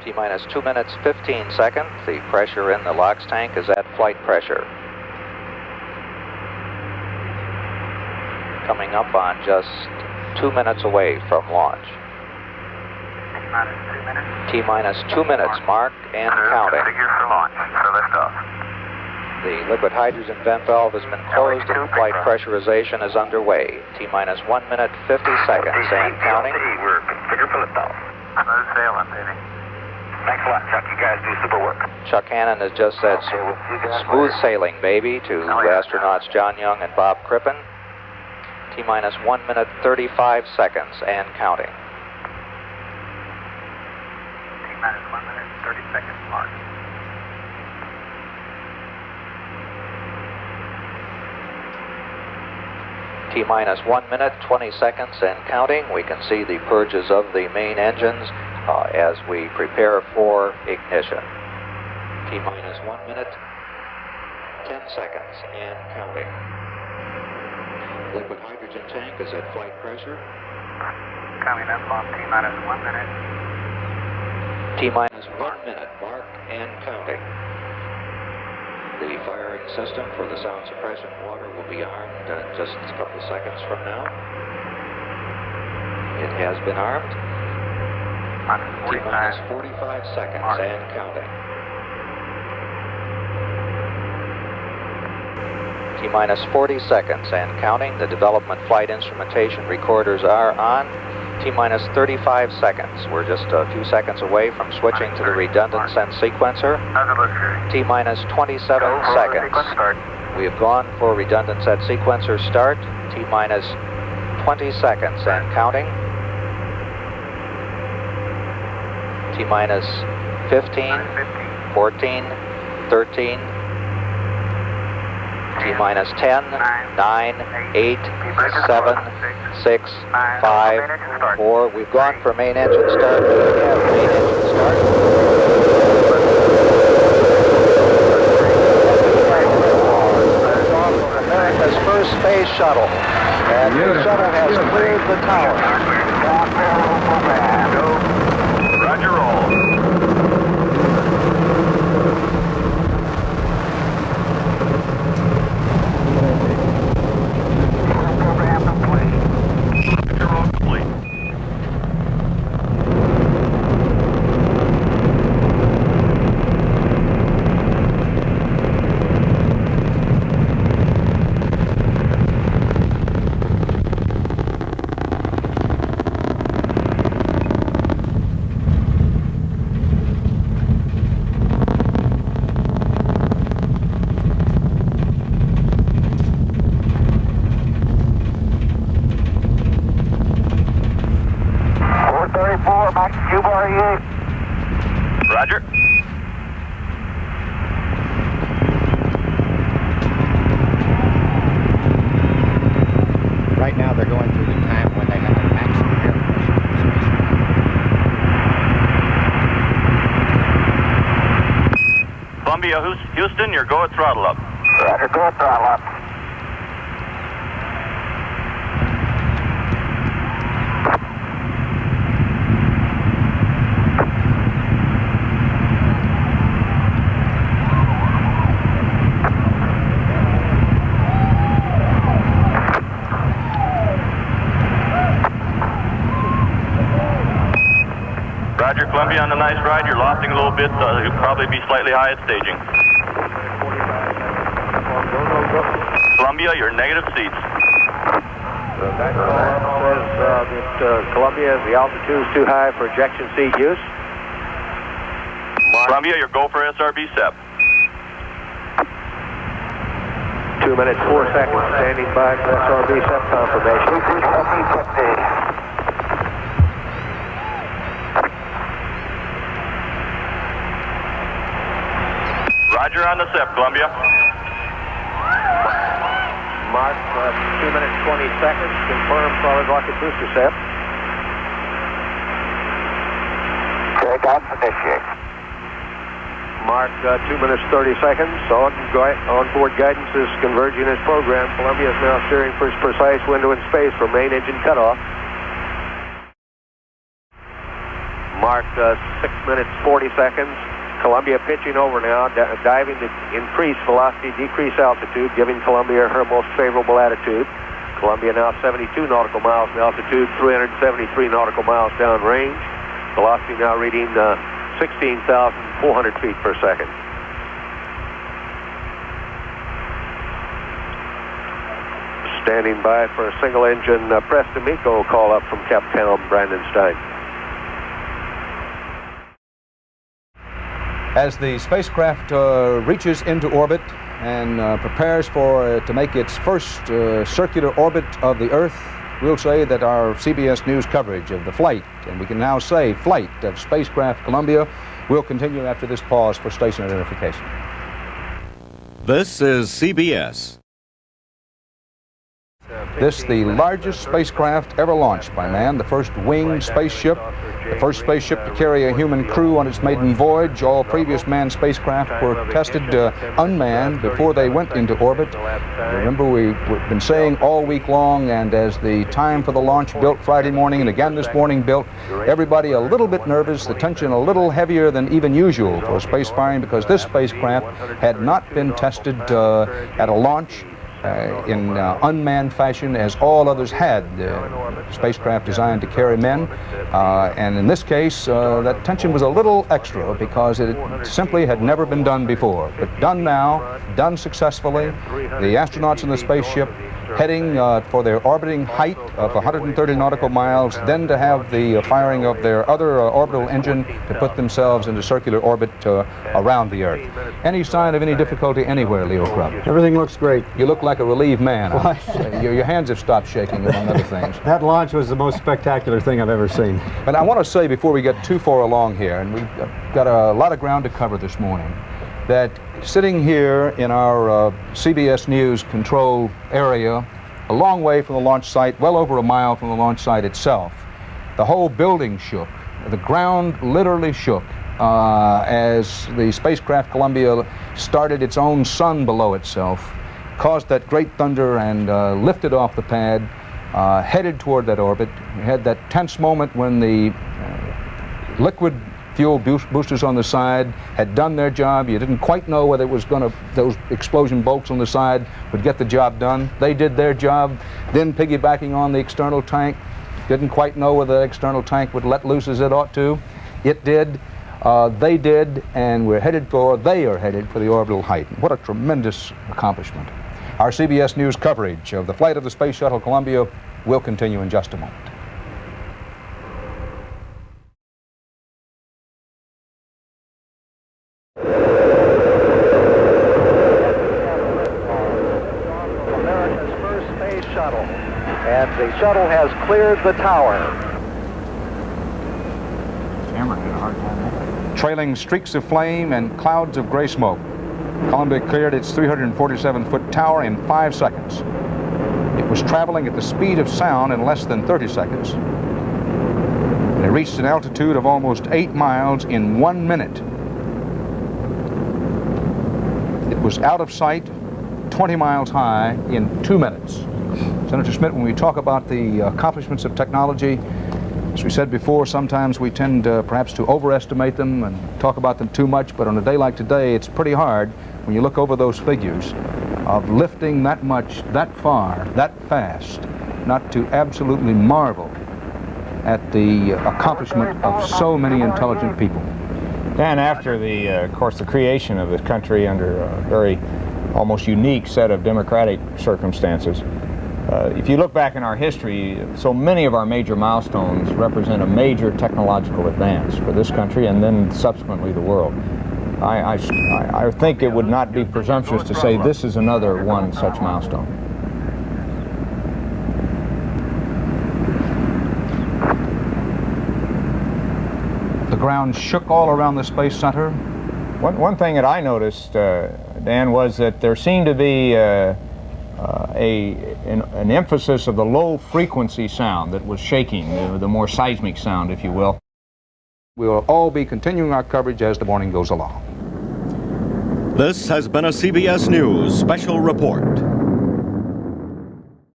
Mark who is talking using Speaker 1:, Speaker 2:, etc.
Speaker 1: T-minus 2 minutes, 15 seconds. The pressure in the LOX tank is at flight pressure. Coming up on just 2 minutes away from launch.
Speaker 2: T-minus 2 minutes.
Speaker 1: T-minus 2 minutes, mark and counting.
Speaker 2: Figure for launch, for liftoff.
Speaker 1: The liquid hydrogen vent valve has been closed and flight pressurization is underway. T-minus 1 minute, 50 seconds and counting.
Speaker 2: We're figure for liftoff. Smooth sailing, baby. Thanks a lot, Chuck. You guys do super work.
Speaker 1: Chuck Hannon has just said smooth sailing, baby, to astronauts John Young and Bob Crippen. T-minus 1 minute, 35 seconds and counting.
Speaker 2: T-minus 1 minute, 30 seconds, mark.
Speaker 1: T-minus 1 minute, 20 seconds and counting. We can see the purges of the main engines as we prepare for ignition. T-minus 1 minute, 10 seconds and counting. Liquid hydrogen tank is at flight pressure.
Speaker 2: Coming up on T-minus 1 minute.
Speaker 1: T-minus 1 minute, mark and counting. The firing system for the sound suppression water will be armed just a couple of seconds from now. It has been armed. T-minus 45 seconds and counting. T-minus 40 seconds and counting. The development flight instrumentation recorders are on. T-minus 35 seconds. We're just a few seconds away from switching to the redundant sense sequencer. T-minus 27 seconds. We have gone for redundant set sequencer start. T-minus 20 seconds and counting. T-minus 15, 14, 13, T-minus 10, 9, 8, 7, 6, 5, 4. We've gone for main engine start. We have main engine start. America's first space shuttle. And the shuttle has cleared the tower.
Speaker 2: Roger, roll. Roger.
Speaker 3: Right now they're going through the time when they have a maximum air pressure.
Speaker 2: Columbia, Houston, you're go at throttle up. Roger, go at throttle up. Roger, Columbia, on the nice ride. You're lofting a little bit. You'll probably be slightly high at staging. Columbia, you're negative seats.
Speaker 4: That says that Columbia, the altitude is too high for ejection seat use.
Speaker 2: Columbia, you're go for SRB SEP.
Speaker 4: 2 minutes, 4 seconds, standing by for SRB SEP confirmation.
Speaker 2: Roger on the SEP, Columbia.
Speaker 4: Mark, 2 minutes, 20 seconds, confirmed solid rocket booster SEP.
Speaker 2: Takeoff initiate.
Speaker 4: Mark, 2 minutes, 30 seconds. On-board guidance is converging as programmed. Columbia is now steering for its precise window in space for main engine cutoff. mark 6 minutes 40 seconds. Columbia pitching over now, diving to increase velocity, decrease altitude, giving Columbia her most favorable attitude. Columbia now 72 nautical miles in altitude, 373 nautical miles downrange. Velocity now reading 16,400 feet per second. Standing by for a single engine Preston Miko call up from Captown Brandon Stein.
Speaker 5: As the spacecraft reaches into orbit and prepares to make its first circular orbit of the Earth, we'll say that our CBS News coverage of the flight, and we can now say flight of spacecraft Columbia, will continue after this pause for station identification.
Speaker 6: This is CBS.
Speaker 5: This, the largest spacecraft ever launched by man, the first winged spaceship, the first spaceship to carry a human crew on its maiden voyage. All previous manned spacecraft were tested unmanned before they went into orbit. Remember, we've been saying all week long, and as the time for the launch built Friday morning and again this morning built, everybody a little bit nervous, the tension a little heavier than even usual for space firing, because this spacecraft had not been tested at a launch in unmanned fashion as all others had. Spacecraft designed to carry men, and in this case that tension was a little extra because it simply had never been done before, but done now, done successfully. The astronauts in the spaceship heading for their orbiting height of 130 nautical miles, then to have the firing of their other orbital engine to put themselves into circular orbit around the Earth. Any sign of any difficulty anywhere, Leo Krupp?
Speaker 7: Everything looks great.
Speaker 5: You look like a relieved man. Your hands have stopped shaking, among other things.
Speaker 7: That launch was the most spectacular thing I've ever seen.
Speaker 5: But I want to say before we get too far along here, and we've got a lot of ground to cover this morning, that sitting here in our CBS News control area, a long way from the launch site, well over a mile from the launch site itself, the whole building shook. The ground literally shook as the spacecraft Columbia started its own sun below itself, caused that great thunder, and lifted off the pad, headed toward that orbit. We had that tense moment when the liquid fuel boosters on the side had done their job. You didn't quite know whether it was those explosion bolts on the side would get the job done. They did their job. Then piggybacking on the external tank, didn't quite know whether the external tank would let loose as it ought to. It did. They did, and they are headed for the orbital height. What a tremendous accomplishment. Our CBS News coverage of the flight of the Space Shuttle Columbia will continue in just a moment.
Speaker 1: And the shuttle has cleared the tower.
Speaker 3: Camera had a hard time.
Speaker 5: Trailing streaks of flame and clouds of gray smoke, Columbia cleared its 347-foot tower in 5 seconds. It was traveling at the speed of sound in less than 30 seconds. And it reached an altitude of almost 8 miles in 1 minute. It was out of sight, 20 miles high in 2 minutes. Senator Schmidt, when we talk about the accomplishments of technology, as we said before, sometimes we tend perhaps to overestimate them and talk about them too much, but on a day like today, it's pretty hard when you look over those figures of lifting that much, that far, that fast, not to absolutely marvel at the accomplishment of so many intelligent people.
Speaker 8: Dan, after of course, the creation of this country under a very almost unique set of democratic circumstances, if you look back in our history, so many of our major milestones represent a major technological advance for this country and then subsequently the world. I think it would not be presumptuous to say this is another one such milestone.
Speaker 5: The ground shook all around the Space Center.
Speaker 8: One thing that I noticed, Dan, was that there seemed to be an emphasis of the low frequency sound that was shaking, the more seismic sound, if you will.
Speaker 5: We will all be continuing our coverage as the morning goes along.
Speaker 6: This has been a CBS News special report.